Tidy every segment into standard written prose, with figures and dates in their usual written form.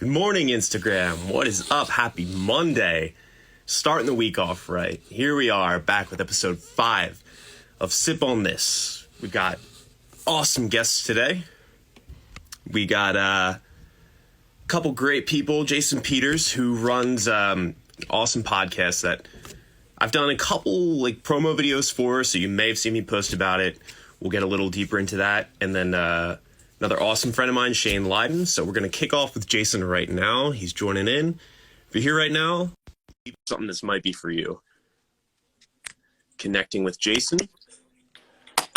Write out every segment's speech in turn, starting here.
Good morning, Instagram. What is up? Happy Monday. Starting the week off right. Here we are back with episode 5 of Sip on This. We got awesome guests today. We got a couple great people. Jason Peters, who runs awesome podcast that I've done a couple promo videos for, so you may have seen me post about it. We'll get a little deeper into that. And then another awesome friend of mine, Shane Leiden. So we're going to kick off with Jason right now. He's joining in. If you're here right now, something this might be for you. Connecting with Jason.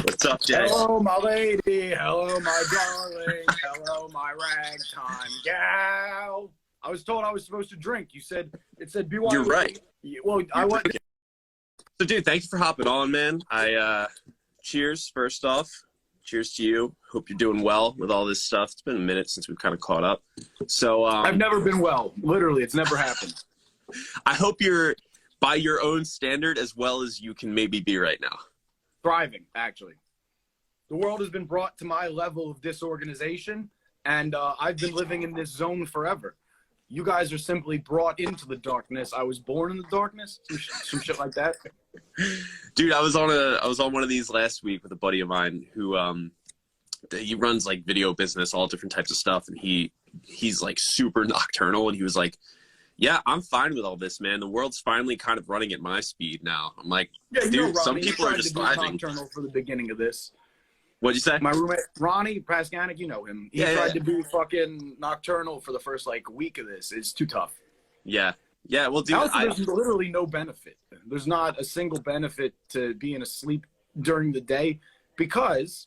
What's up, Jay? Hello, my lady. Hello, my darling. Hello, my ragtime gal. I was told I was supposed to drink. It said BYU. You're right. Well, I went. So, dude, thank you for hopping on, man. Cheers, first off. Cheers to you. Hope you're doing well with all this stuff. It's been a minute since we've kind of caught up. So I've never been well. Literally, it's never happened. I hope you're by your own standard as well as you can maybe be right now. Thriving, actually. The world has been brought to my level of disorganization, and I've been living in this zone forever. You guys are simply brought into the darkness. I was born in the darkness, some shit like that. Dude, I was on one of these last week with a buddy of mine who he runs video business, all different types of stuff, and he's super nocturnal, and he was like, yeah, I'm fine with all this, man. The world's finally kind of running at my speed now. I'm like, yeah, dude, Ronnie, some people are just thriving. Nocturnal for the beginning of this. What'd you say? My roommate, Ronnie Praskanik, you know him. He tried to be fucking nocturnal for the first week of this. It's too tough. Yeah. Yeah, well, dude, there's literally no benefit. There's not a single benefit to being asleep during the day because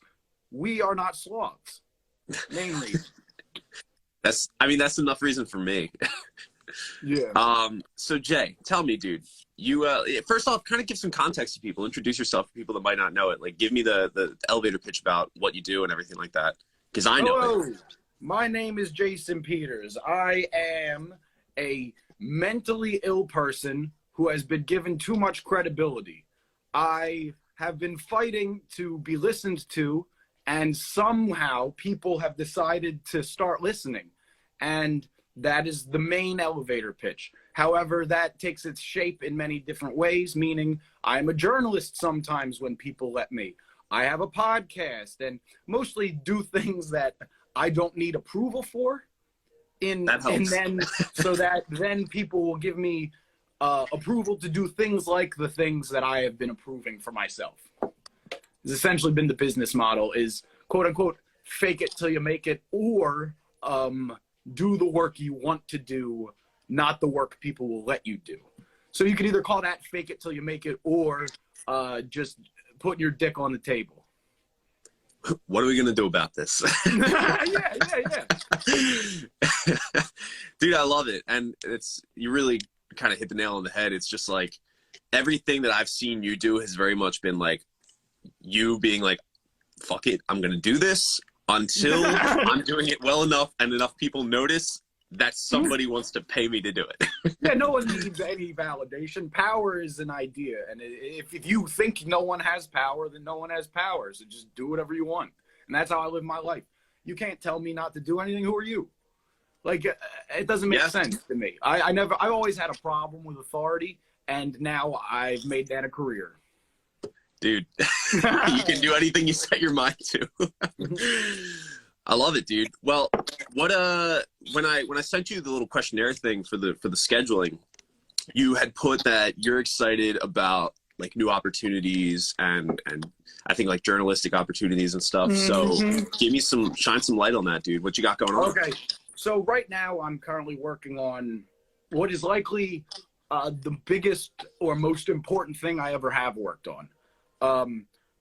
we are not sloths. Main reason. That's enough reason for me. Yeah. So Jay, tell me, dude, you first off, kind of give some context to people. Introduce yourself for people that might not know it. Give me the elevator pitch about what you do and everything like that, because I know it. My name is Jason Peters. I am a mentally ill person who has been given too much credibility. I have been fighting to be listened to, and somehow people have decided to start listening, and that is the main elevator pitch. However, that takes its shape in many different ways, meaning I'm a journalist sometimes when people let me. I have a podcast and mostly do things that I don't need approval for. And then so that then people will give me approval to do things like the things that I have been approving for myself. It's essentially been the business model is, quote unquote, fake it till you make it, or do the work you want to do, not the work people will let you do. So you can either call that fake it till you make it, or just put your dick on the table. What are we going to do about this? Yeah. Dude, I love it. And you really kind of hit the nail on the head. It's just everything that I've seen you do has very much been you being fuck it, I'm going to do this until I'm doing it well enough and enough people notice that somebody wants to pay me to do it. Yeah, no one needs any validation. Power is an idea. And if you think no one has power, then no one has power. So just do whatever you want. And that's how I live my life. You can't tell me not to do anything. Who are you? It doesn't make sense to me. I always had a problem with authority, and now I've made that a career. Dude, you can do anything you set your mind to. I love it, dude. Well, when I sent you the little questionnaire thing for the scheduling, you had put that you're excited about new opportunities and I think journalistic opportunities and stuff. Mm-hmm. So shine some light on that, dude. What you got going on? Okay. So right now I'm currently working on what is likely the biggest or most important thing I ever have worked on.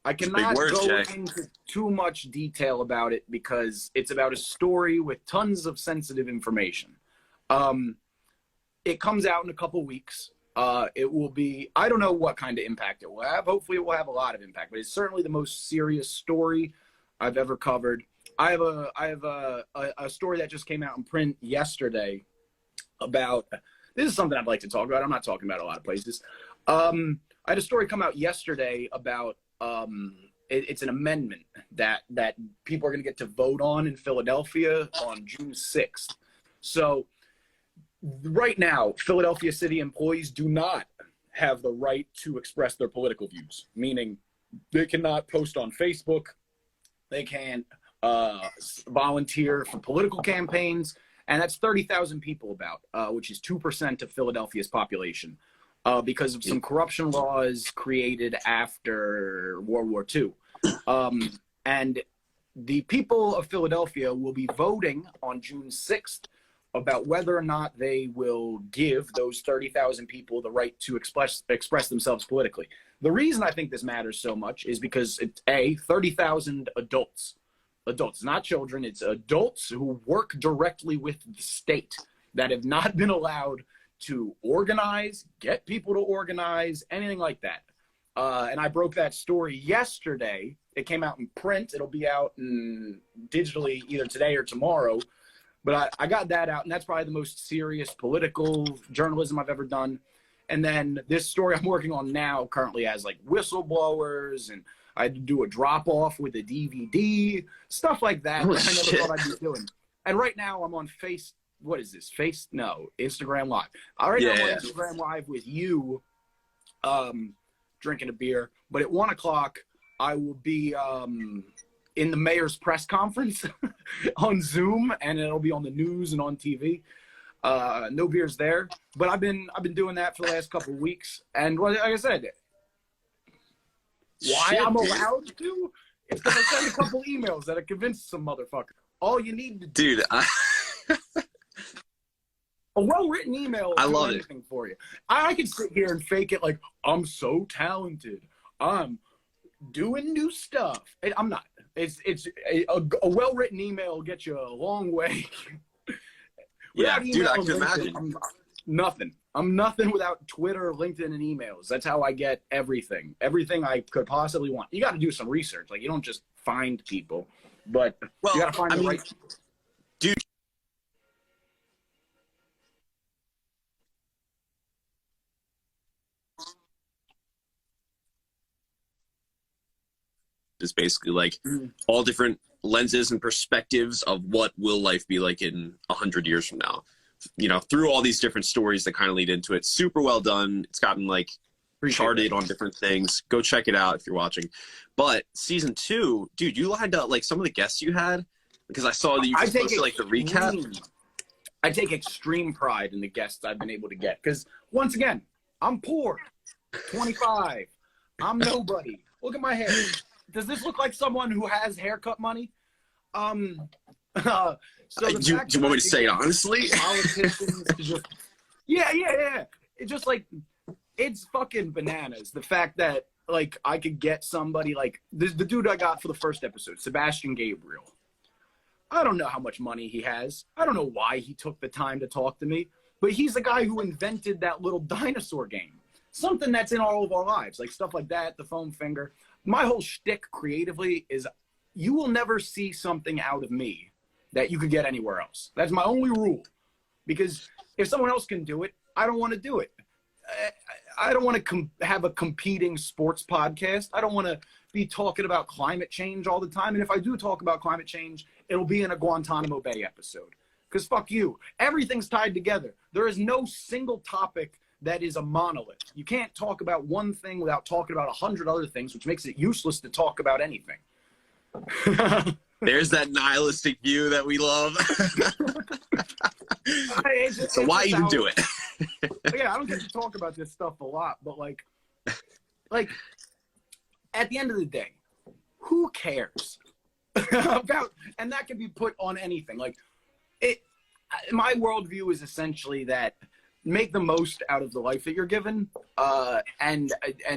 I cannot go into too much detail about it because it's about a story with tons of sensitive information. It comes out in a couple weeks. It will be, I don't know what kind of impact it will have. Hopefully it will have a lot of impact, but it's certainly the most serious story I've ever covered. I have a story that just came out in print yesterday about, this is something I'd like to talk about. I'm not talking about a lot of places. I had a story come out yesterday about it's an amendment that people are going to get to vote on in Philadelphia on June 6th. So right now, Philadelphia city employees do not have the right to express their political views, meaning they cannot post on Facebook, they can't volunteer for political campaigns, and that's 30,000 people which is 2% of Philadelphia's population, because of some corruption laws created after World War II. And the people of Philadelphia will be voting on June 6th about whether or not they will give those 30,000 people the right to express themselves politically. The reason I think this matters so much is because it's 30,000 adults, not children, it's adults who work directly with the state that have not been allowed to organize, get people to organize, anything like that. And I broke that story yesterday. It came out in print. It'll be out digitally either today or tomorrow. But I got that out, and that's probably the most serious political journalism I've ever done. And then this story I'm working on now currently has like whistleblowers, and I had to do a drop-off with a DVD, stuff like that. Oh, I never shit. thought I'd be doing. And right now I'm on Instagram Live. I'm on Instagram Live with you, drinking a beer. But at 1 o'clock, I will be in the mayor's press conference on Zoom, and it'll be on the news and on TV. No beers there, but I've been doing that for the last couple of weeks. And like I said, why I'm allowed to? It's because I sent a couple emails that I convinced some motherfucker. All you need to do, a well-written email. I love anything for you. I can sit here and fake it like I'm so talented. I'm doing new stuff. I'm not. It's a well-written email will get you a long way. Yeah, dude, I can can imagine. I'm nothing without Twitter, LinkedIn, and emails. That's how I get everything. Everything I could possibly want. You got to do some research. Like, you don't just find people, but you got to find the right people. Dude. Is basically like all different lenses and perspectives of what will life be like in 100 years from now, you know, through all these different stories that kind of lead into it. Super well done. It's gotten like charted on different things. Go check it out if you're watching. But season 2, dude, you lined up like some of the guests you had, because I saw that you just posted like the recap. I take extreme pride in the guests I've been able to get, because once again, I'm poor, 25, I'm nobody. Look at my hair. Does this look like someone who has haircut money? So do you want me to say it honestly? Politicians just, yeah. It's just like, it's fucking bananas. The fact that like I could get somebody like the dude I got for the first episode, Sebastian Gabriel. I don't know how much money he has. I don't know why he took the time to talk to me, but he's the guy who invented that little dinosaur game. Something that's in all of our lives, like stuff like that, the foam finger. My whole shtick creatively is you will never see something out of me that you could get anywhere else. That's my only rule. Because if someone else can do it, I don't want to do it. I don't want to have a competing sports podcast. I don't want to be talking about climate change all the time. And if I do talk about climate change, it'll be in a Guantanamo Bay episode. Because fuck you. Everything's tied together. There is no single topic that is a monolith. You can't talk about one thing without talking about 100 other things, which makes it useless to talk about anything. There's that nihilistic view that we love. So why even do it? Yeah, I don't get to talk about this stuff a lot, but like at the end of the day, who cares about? And that can be put on anything. Like my worldview is essentially that make the most out of the life that you're given, and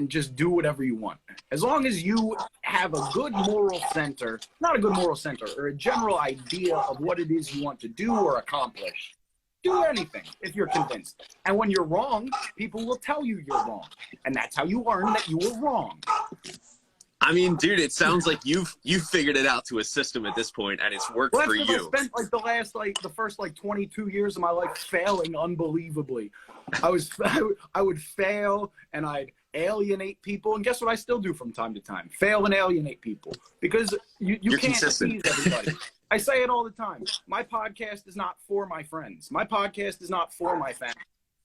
just do whatever you want. As long as you have a good moral center, not a good moral center, or a general idea of what it is you want to do or accomplish, do anything if you're convinced. And when you're wrong, people will tell you you're wrong. And that's how you learn that you were wrong. I mean, dude, it sounds like you've figured it out to a system at this point, and it's worked for you. I spent like the first 22 years of my life failing unbelievably. I would fail and I'd alienate people, and guess what I still do from time to time? Fail and alienate people, because you can't consistent. please everybody. I say it all the time. My podcast is not for my friends. My podcast is not for my family.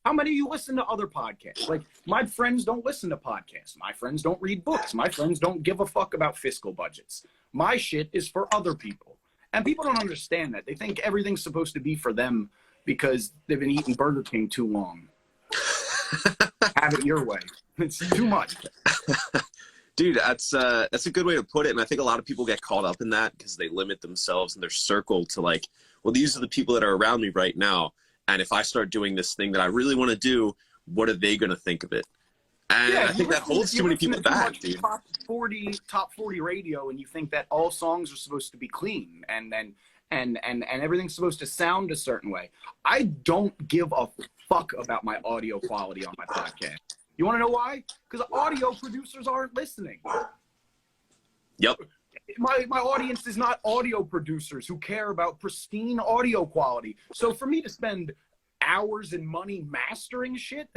How many of you listen to other podcasts? Like, my friends don't listen to podcasts. My friends don't read books. My friends don't give a fuck about fiscal budgets. My shit is for other people. And people don't understand that. They think everything's supposed to be for them because they've been eating Burger King too long. Have it your way. It's too much. Dude, that's a good way to put it. And I think a lot of people get caught up in that because they limit themselves and their circle to like, well, these are the people that are around me right now. And if I start doing this thing that I really want to do, what are they going to think of it? And yeah, I think that holds too many people back, dude. Top 40 radio, and you think that all songs are supposed to be clean and everything's supposed to sound a certain way. I don't give a fuck about my audio quality on my podcast. You want to know why? Because audio producers aren't listening. Yep. My audience is not audio producers who care about pristine audio quality. So for me to spend hours and money mastering shit,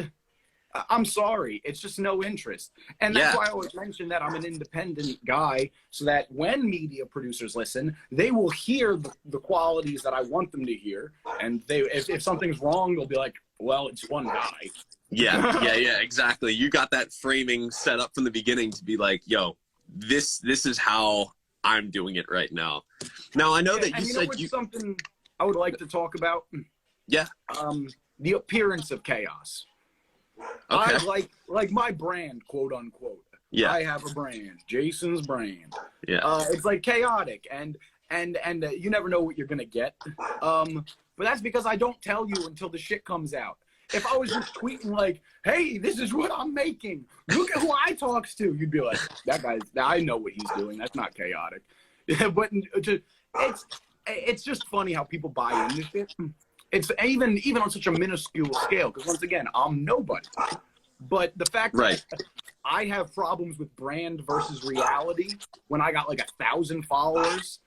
I'm sorry, it's just no interest. And that's why I always mention that I'm an independent guy, so that when media producers listen, they will hear the qualities that I want them to hear. And if something's wrong, they'll be like, well, it's one guy. Yeah, exactly. You got that framing set up from the beginning to be like, yo, this is how I'm doing it right now. Now, I know that you said something I would like to talk about? Yeah. The appearance of chaos. Okay. I like my brand, quote unquote. Yeah. I have a brand, Jason's brand. Yeah. It's like chaotic and you never know what you're gonna get. But that's because I don't tell you until the shit comes out. If I was just tweeting like, hey, this is what I'm making, look at who I talks to, you'd be like, that guy's, I know what he's doing. That's not chaotic. But it's just funny how people buy into shit. It's even on such a minuscule scale, because once again, I'm nobody. But the fact that I have problems with brand versus reality when I got like 1,000 followers,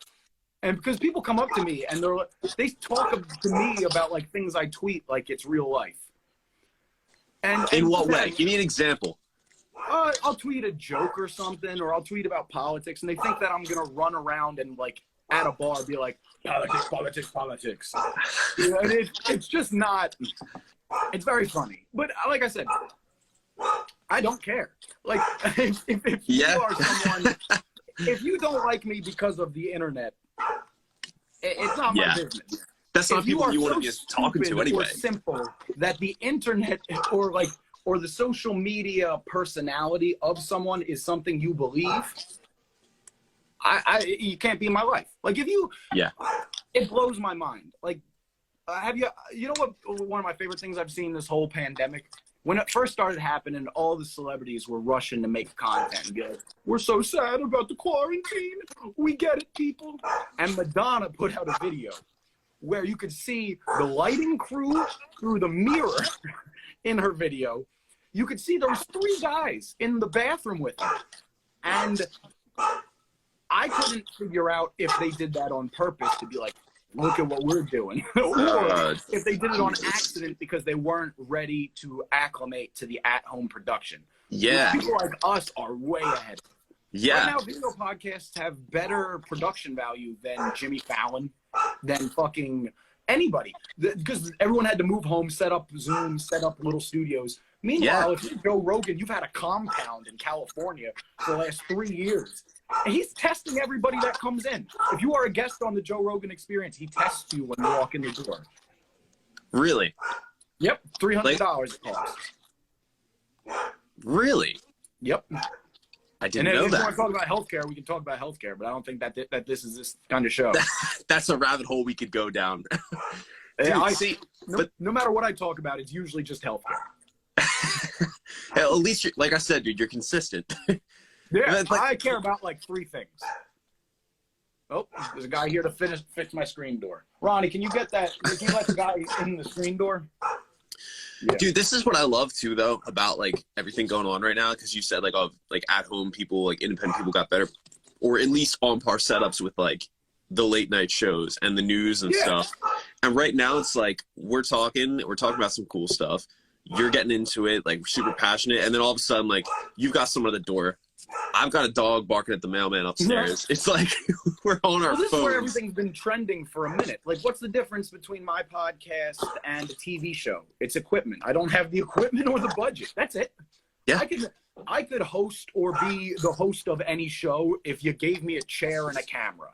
and because people come up to me and they talk to me about like things I tweet like it's real life. And in what way? Give me an example. I'll tweet a joke or something, or I'll tweet about politics, and they think that I'm gonna run around and like at a bar be like, politics. You know, it's just not. It's very funny, but like I said, I don't care. Like if you are someone, if you don't like me because of the internet, it's not my business. That's not people you want to be talking to anyway. Or simple that the internet or the social media personality of someone is something you believe. You can't be in my life. Like if you, it blows my mind. Like, you know what? One of my favorite things I've seen this whole pandemic, when it first started happening, all the celebrities were rushing to make content and be like, we're so sad about the quarantine. We get it, people. And Madonna put out a video where you could see the lighting crew through the mirror in her video. You could see there was 3 guys in the bathroom with her. And I couldn't figure out if they did that on purpose to be like, look at what we're doing. Or if they did it on accident because they weren't ready to acclimate to the at-home production. Yeah. People like us are way ahead. Yeah. Right now, video podcasts have better production value than Jimmy Fallon, than fucking anybody. Because everyone had to move home, set up Zoom, set up little studios. Meanwhile, if you're Joe Rogan, you've had a compound in California for the last 3 years. And he's testing everybody that comes in. If you are a guest on the Joe Rogan Experience, he tests you when you walk in the door. Really? Yep, $300 it costs. Really? Yep. I didn't know that. If you want to talk about healthcare, we can talk about healthcare, but I don't think that this is this kind of show. That's a rabbit hole we could go down. Dude, no matter what I talk about, it's usually just healthcare. At least, like I said, dude, you're consistent. Yeah, I care about like 3 things. Oh, there's a guy here to fix my screen door. Ronnie, can you get that? Can you let the guy in the screen door? Yeah. Dude, this is what I love too, though, about like everything going on right now. Because you said like at home people, like independent people got better, or at least on par setups with like the late night shows and the news and stuff. And right now it's like we're talking about some cool stuff. You're getting into it, like super passionate, and then all of a sudden, like you've got someone at the door I've got a dog barking at the mailman upstairs. It's like we're on our Well, this phones. is where everything's been trending for a minute. Like, what's the difference between my podcast and a TV show? It's equipment. I don't have the equipment or the budget. That's it. Yeah. I could host or be the host of any show if you gave me a chair and a camera.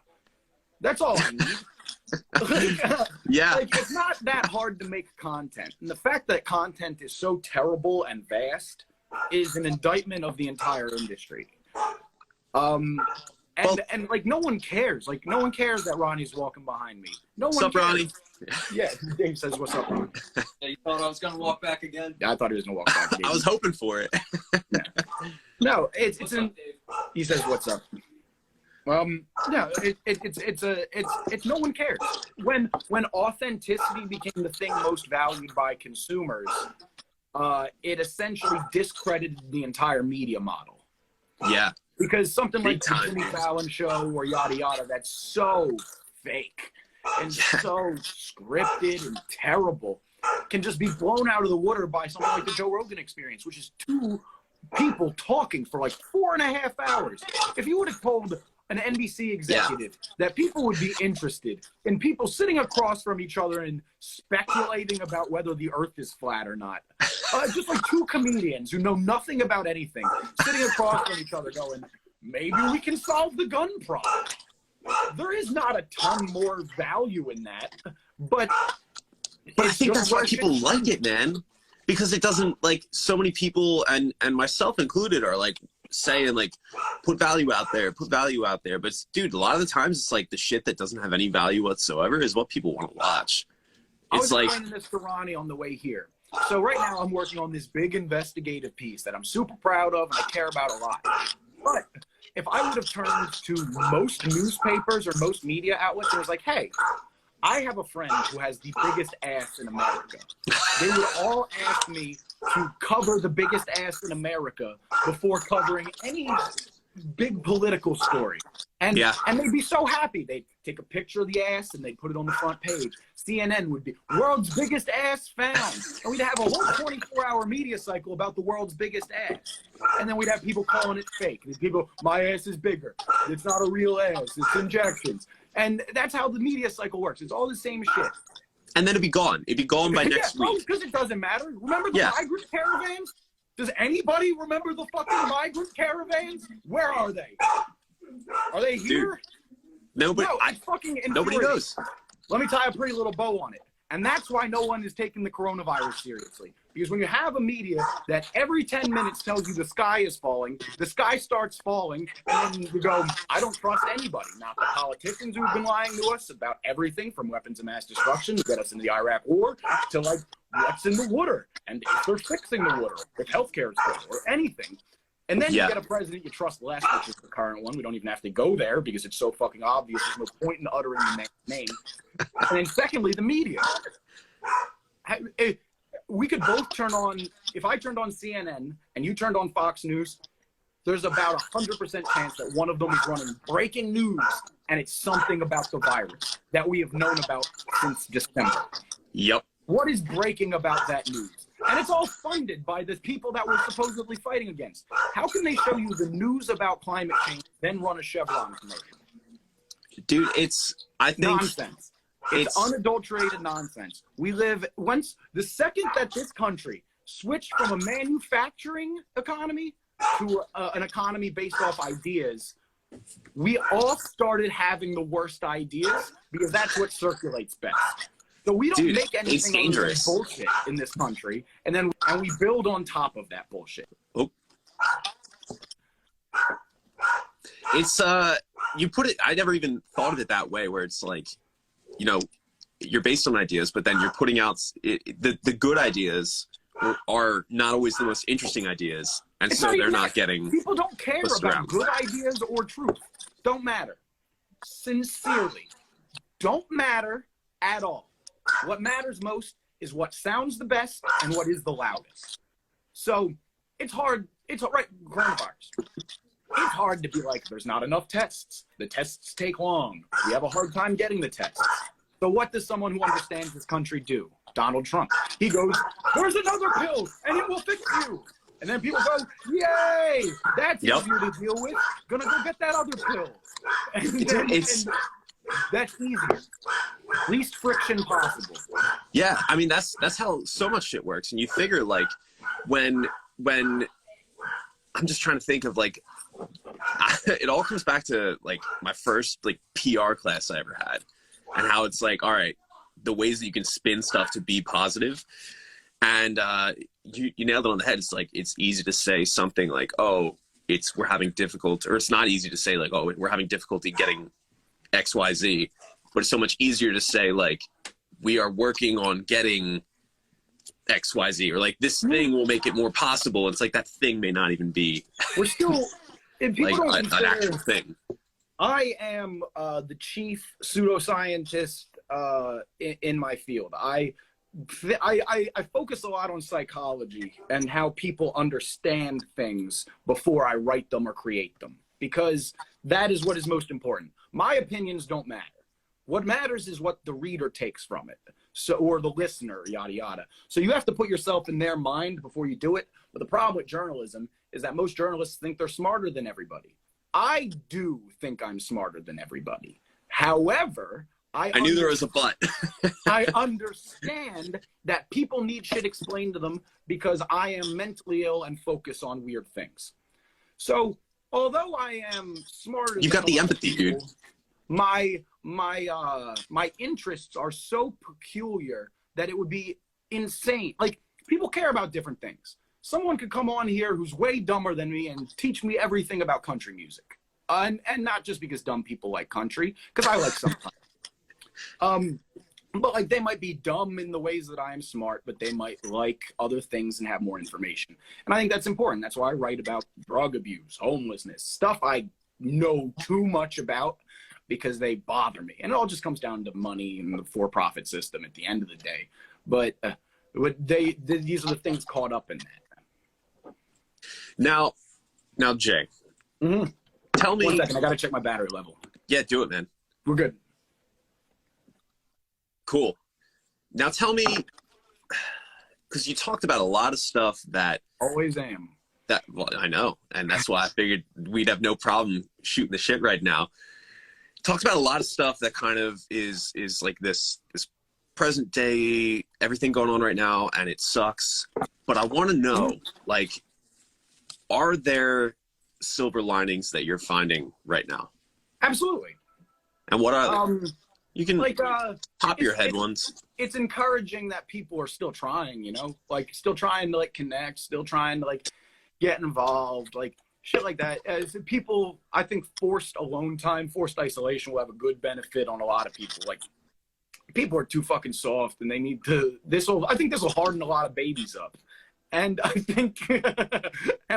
That's all I need. Yeah. Like, it's not that hard to make content. And the fact that content is so terrible and vast is an indictment of the entire industry. And like, no one cares. Like, no one cares that Ronnie's walking behind me. No one What's up, cares. Ronnie? Yeah, Dave says, "What's up, Ronnie?" Yeah, you thought I was gonna walk back again? Yeah, I thought he was gonna walk back. I was hoping for it. Yeah. No, it's What's an. up, Dave? He says, "What's up?" No, it's no one cares. When authenticity became the thing most valued by consumers, it essentially discredited the entire media model. Yeah. Because something like Big the time. Jimmy Fallon show or yada yada, that's so fake and so scripted and terrible, can just be blown out of the water by something like the Joe Rogan Experience, which is two people talking for like 4.5 hours. If you would have told an NBC executive that people would be interested in people sitting across from each other and speculating about whether the earth is flat or not, just like two comedians who know nothing about anything sitting across from each other going, maybe we can solve the gun problem. There is not a ton more value in that, but I think that's why people like it, man. Because it doesn't, like, so many people, and myself included, are like saying, like, put value out there. But dude, a lot of the times it's like the shit that doesn't have any value whatsoever is what people want to watch. I was It's like, explaining this to Ronnie on the way here. So right now I'm working on this big investigative piece that I'm super proud of and I care about a lot. But if I would have turned to most newspapers or most media outlets and was like, hey, I have a friend who has the biggest ass in America, they would all ask me to cover the biggest ass in America before covering any big political story. And they'd be so happy. They'd take a picture of the ass and they'd put it on the front page. CNN would be world's biggest ass found. And we'd have a whole 24-hour media cycle about the world's biggest ass. And then we'd have people calling it fake. These people, my ass is bigger. It's not a real ass. It's injections. And that's how the media cycle works. It's all the same shit. and then it'd be gone. It'd be gone by next week. Because it doesn't matter. Remember the migrant caravans? Does anybody remember the fucking migrant caravans? Where are they? Are they here? Dude, nobody, no, it's fucking nobody knows. Let me tie a pretty little bow on it. And that's why no one is taking the coronavirus seriously. Because when you have a media that every 10 minutes tells you the sky is falling, the sky starts falling, and then you go, I don't trust anybody. Not the politicians who've been lying to us about everything from weapons of mass destruction to get us into the Iraq war to like what's in the water and if they're fixing the water, if healthcare is good or anything. And then you get a president you trust less, which is the current one. We don't even have to go there because it's so fucking obvious. There's no point in uttering the name. And then secondly, the media. We could both turn on, if I turned on CNN and you turned on Fox News, there's about 100% chance that one of them is running breaking news and it's something about the virus that we have known about since December. Yep. What is breaking about that news? And it's all funded by the people that we're supposedly fighting against. How can they show you the news about climate change, then run a Chevron commercial? Dude, I think nonsense. It's unadulterated nonsense. We live, once, the second that this country switched from a manufacturing economy to an economy based off ideas, we all started having the worst ideas because that's what circulates best. So we don't make anything other than bullshit in this country, and we build on top of that bullshit. Oh. It's you put it. I never even thought of it that way, where it's like, you know, you're based on ideas, but then you're putting out the good ideas are not always the most interesting ideas, and so they're not getting. People don't care about good ideas or truth. Don't matter. Sincerely, don't matter at all. What matters most is what sounds the best and what is the loudest. So it's hard. It's all right. Coronavirus. It's hard to be like, there's not enough tests. The tests take long. We have a hard time getting the tests. So what does someone who understands this country do? Donald Trump. He goes, there's another pill and it will fix you. And then people go, yay, that's Yep. easier to deal with. Gonna go get that other pill. And then, that's easier. Least friction possible. Yeah, I mean that's how so much shit works. And you figure like when I'm just trying to think of like it all comes back to like my first like PR class I ever had, and how it's like, all right, the ways that you can spin stuff to be positive. And you nailed it on the head. It's like it's easy to say something like, oh, we're having difficulty, or it's not easy to say like, oh, we're having difficulty getting XYZ, but it's so much easier to say like we are working on getting XYZ, or like this thing will make it more possible. It's like that thing may not even be We're still if people like don't an actual thing. I am the chief pseudoscientist in my field. I focus a lot on psychology and how people understand things before I write them or create them, because that is what is most important. My opinions don't matter. What matters is what the reader takes from it, so, or the listener, yada yada. So you have to put yourself in their mind before you do it. But the problem with journalism is that most journalists think they're smarter than everybody. I do think I'm smarter than everybody. However, I knew there was a but. I understand that people need shit explained to them because I am mentally ill and focus on weird things. So, although I am smarter, You got the empathy, dude. My interests are so peculiar that it would be insane. Like, people care about different things. Someone could come on here who's way dumber than me and teach me everything about country music. And not just because dumb people like country, because I like sometimes. But like they might be dumb in the ways that I am smart, but they might like other things and have more information. And I think that's important. That's why I write about drug abuse, homelessness, stuff I know too much about because they bother me. And it all just comes down to money and the for-profit system at the end of the day. But these are the things caught up in that. Now, Jay, tell me. 1 second, I got to check my battery level. Yeah, do it, man. We're good. Cool. Now tell me, because you talked about a lot of stuff that Always am. Well, I know, and that's why I figured we'd have no problem shooting the shit right now. Talked about a lot of stuff that kind of is like this present day, everything going on right now, and it sucks. But I want to know, like, are there silver linings that you're finding right now? Absolutely. And what are they? You can like pop your head ones. It's encouraging that people are still trying, you know, like still trying to like connect, still trying to like get involved, like shit like that. As people, I think forced alone time, forced isolation will have a good benefit on a lot of people. Like people are too fucking soft and they need to, I think this will harden a lot of babies up. And I think, I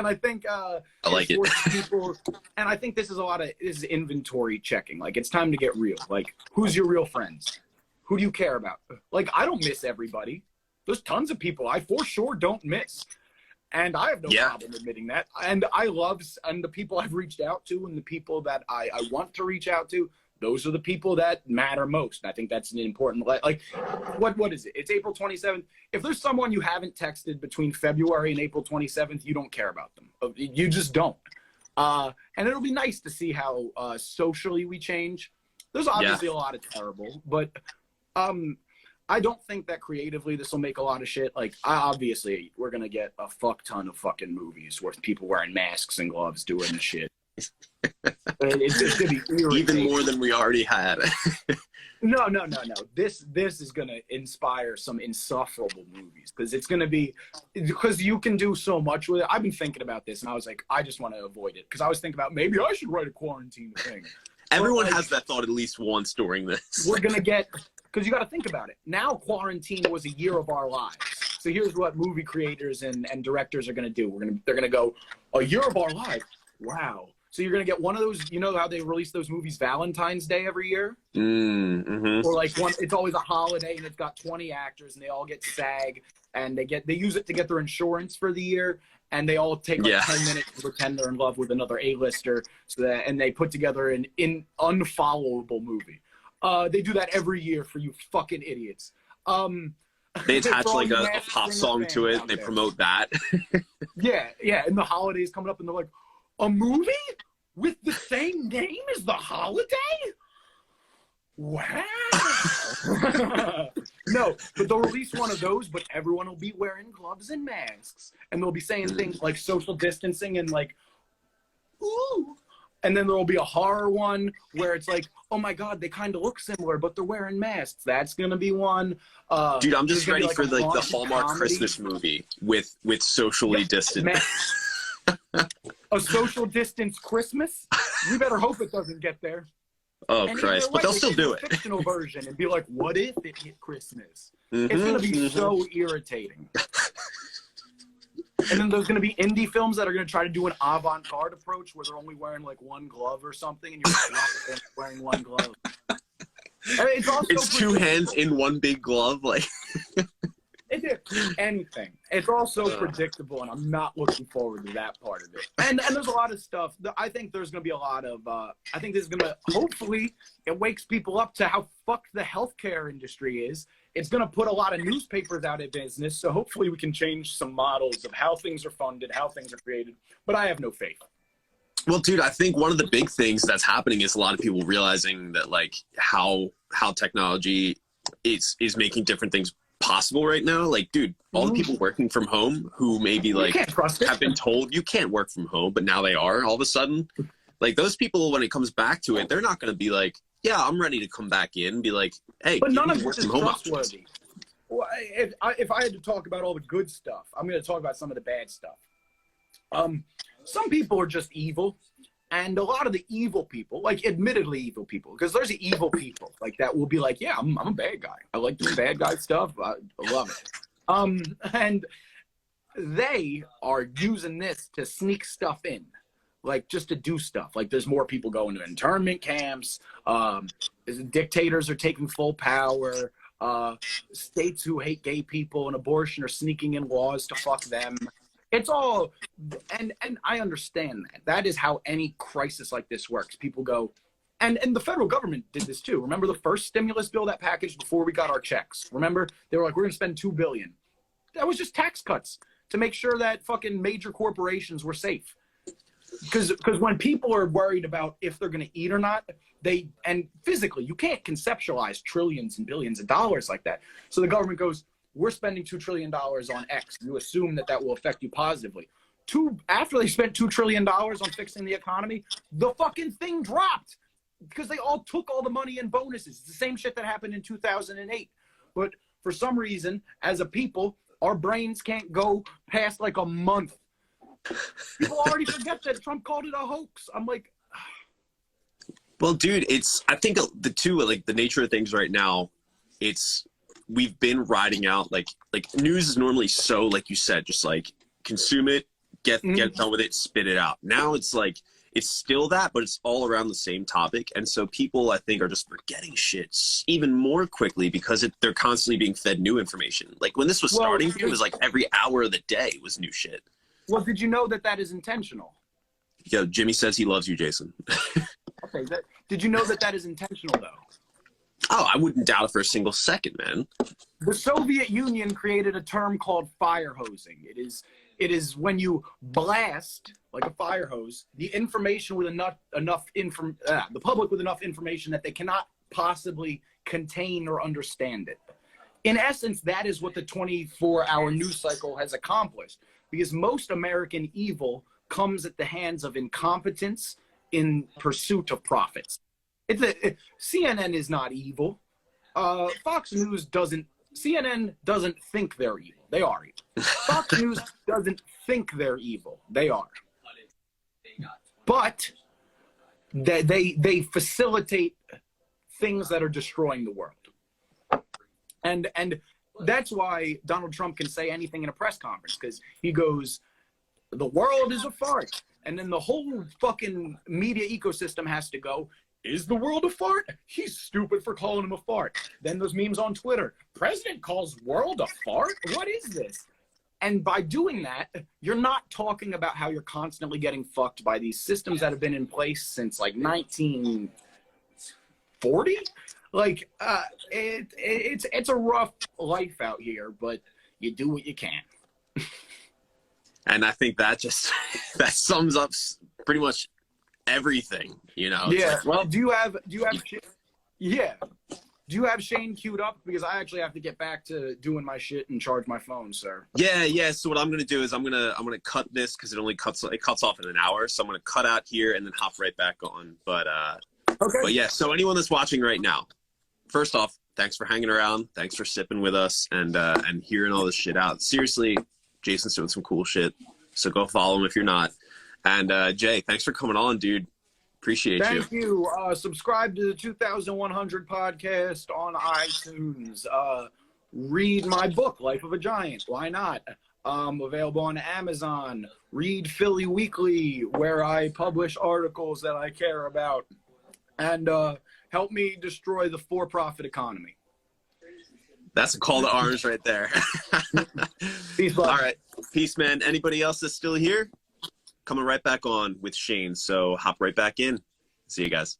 like it. People, and I think this is inventory checking. Like it's time to get real. Like who's your real friends? Who do you care about? Like I don't miss everybody. There's tons of people I for sure don't miss. And I have no problem admitting that. And and the people I've reached out to and the people that I want to reach out to, those are the people that matter most. And I think that's an important, like, what is it? It's April 27th. If there's someone you haven't texted between February and April 27th, you don't care about them. You just don't. And it'll be nice to see how socially we change. There's obviously a lot of terrible, but I don't think that creatively this will make a lot of shit. Like, obviously, we're going to get a fuck ton of fucking movies with people wearing masks and gloves doing the shit. It's gonna be even more than we already had. No. This is gonna inspire some insufferable movies because it's gonna be because you can do so much with it. I've been thinking about this and I was like, I just want to avoid it because I was thinking about maybe I should write a quarantine thing. Everyone has that thought at least once during this. We're gonna get because you got to think about it. Now quarantine was a year of our lives. So here's what movie creators and directors are gonna do. They're gonna go a year of our life. Wow. So you're going to get one of those, you know how they release those movies Valentine's Day every year? Or like it's always a holiday and it's got 20 actors and they all get SAG and they use it to get their insurance for the year and they all take like 10 minutes to pretend they're in love with another A-lister and they put together an unfollowable movie. They do that every year for you fucking idiots. They attach For all like you a Masked pop Singer song to fans it. out They there. promote that. Yeah, and the holidays coming up, and they're like, a movie with the same name as the holiday? Wow. No, but they'll release one of those, but everyone will be wearing gloves and masks, and they'll be saying things like social distancing and like, ooh. And then there will be a horror one where it's like, oh my God, they kind of look similar, but they're wearing masks. That's gonna be one. Dude, I'm just there's gonna ready be, for a the haunted Hallmark comedy. Christmas movie with socially Yep. distant. A social distance Christmas? We better hope it doesn't get there. Oh, And Christ. either But way, they'll they still could do a it. fictional version and be like, what if it hit Christmas? Mm-hmm, It's going to be so irritating. And then there's going to be indie films that are going to try to do an avant-garde approach where they're only wearing like one glove or something, and you're wearing one glove. I mean, it's also It's two hands in one big glove. Like, anything. It's also predictable, and I'm not looking forward to that part of it. And there's a lot of stuff. I think there's going to be a lot of. I think this is going to hopefully it wakes people up to how fucked the healthcare industry is. It's going to put a lot of newspapers out of business. So hopefully we can change some models of how things are funded, how things are created. But I have no faith. well, dude, I think one of the big things that's happening is a lot of people realizing that like how technology is making different things possible right now. Like, dude, all the people working from home who maybe like can't trust it. have been told you can't work from home, but now they are all of a sudden. Like those people, when it comes back to it, they're not going to be like, yeah, I'm ready to come back in and be like, hey, But none of work this is from home options. trustworthy. Well, if I had to talk about all the good stuff, I'm going to talk about some of the bad stuff. Some people are just evil, and a lot of the evil people, like admittedly evil people, because there's evil people like that will be like, yeah, I'm a bad guy. I like doing bad guy stuff. I love it. And they are using this to sneak stuff in. Like just to do stuff. Like there's more people going to internment camps. Dictators are taking full power. States who hate gay people and abortion are sneaking in laws to fuck them. It's all, and I understand that. That is how any crisis like this works. People go, and the federal government did this too. Remember the first stimulus bill, that package before we got our checks? Remember? They were like, we're going to spend $2 billion. That was just tax cuts to make sure that fucking major corporations were safe. Because when people are worried about if they're going to eat or not, and physically, you can't conceptualize trillions and billions of dollars like that. So the government goes, we're spending $2 trillion on X. You assume that will affect you positively. After they spent $2 trillion on fixing the economy, the fucking thing dropped because they all took all the money in bonuses. It's the same shit that happened in 2008. But for some reason, as a people, our brains can't go past like a month. People already forget that Trump called it a hoax. I'm like, well, dude, I think the nature of things right now, we've been riding out like news is normally so, like you said, just like consume it, get done with it, spit it out. Now it's like, it's still that, but it's all around the same topic. And so people, I think, are just forgetting shit even more quickly because they're constantly being fed new information. Like when this was starting, it was like every hour of the day was new shit. Well, did you know that is intentional? Yo, Jimmy says he loves you, Jason. Okay, did you know that is intentional, though? Oh, I wouldn't doubt it for a single second, man. The Soviet Union created a term called fire hosing. It is when you blast, like a fire hose, the information with the public with enough information that they cannot possibly contain or understand it. In essence, that is what the 24-hour news cycle has accomplished. Because most American evil comes at the hands of incompetence in pursuit of profits. CNN is not evil. Fox News doesn't. CNN doesn't think they're evil. They are evil. Fox News doesn't think they're evil. They are. But they facilitate things that are destroying the world. And that's why Donald Trump can say anything in a press conference, because he goes, the world is a fart. And then the whole fucking media ecosystem has to go, is the world a fart? He's stupid for calling him a fart. Then there's memes on Twitter. President calls world a fart? What is this? And by doing that, you're not talking about how you're constantly getting fucked by these systems that have been in place since like 1940. Like, it's a rough life out here, but you do what you can. And I think that just that sums up pretty much everything, you know. It's Yeah. like, Well, do you have yeah. Do you have Shane queued up? Because I actually have to get back to doing my shit and charge my phone, sir. yeah. So what I'm gonna do is I'm gonna cut this because it cuts off in an hour. So I'm gonna cut out here and then hop right back on. But Okay. but yeah. So anyone that's watching right now, first off, thanks for hanging around. Thanks for sipping with us and hearing all this shit out. Seriously, Jason's doing some cool shit. So go follow him if you're not. And Jay, thanks for coming on, dude. Appreciate you. Thank you. Subscribe to the 2100 podcast on iTunes. Read my book, Life of a Giant. Why not? Available on Amazon. Read Philly Weekly, where I publish articles that I care about. And help me destroy the for-profit economy. That's a call to arms right there. Peace, bud. All right. Peace, man. Anybody else that's still here? Coming right back on with Shane. So hop right back in. See you guys.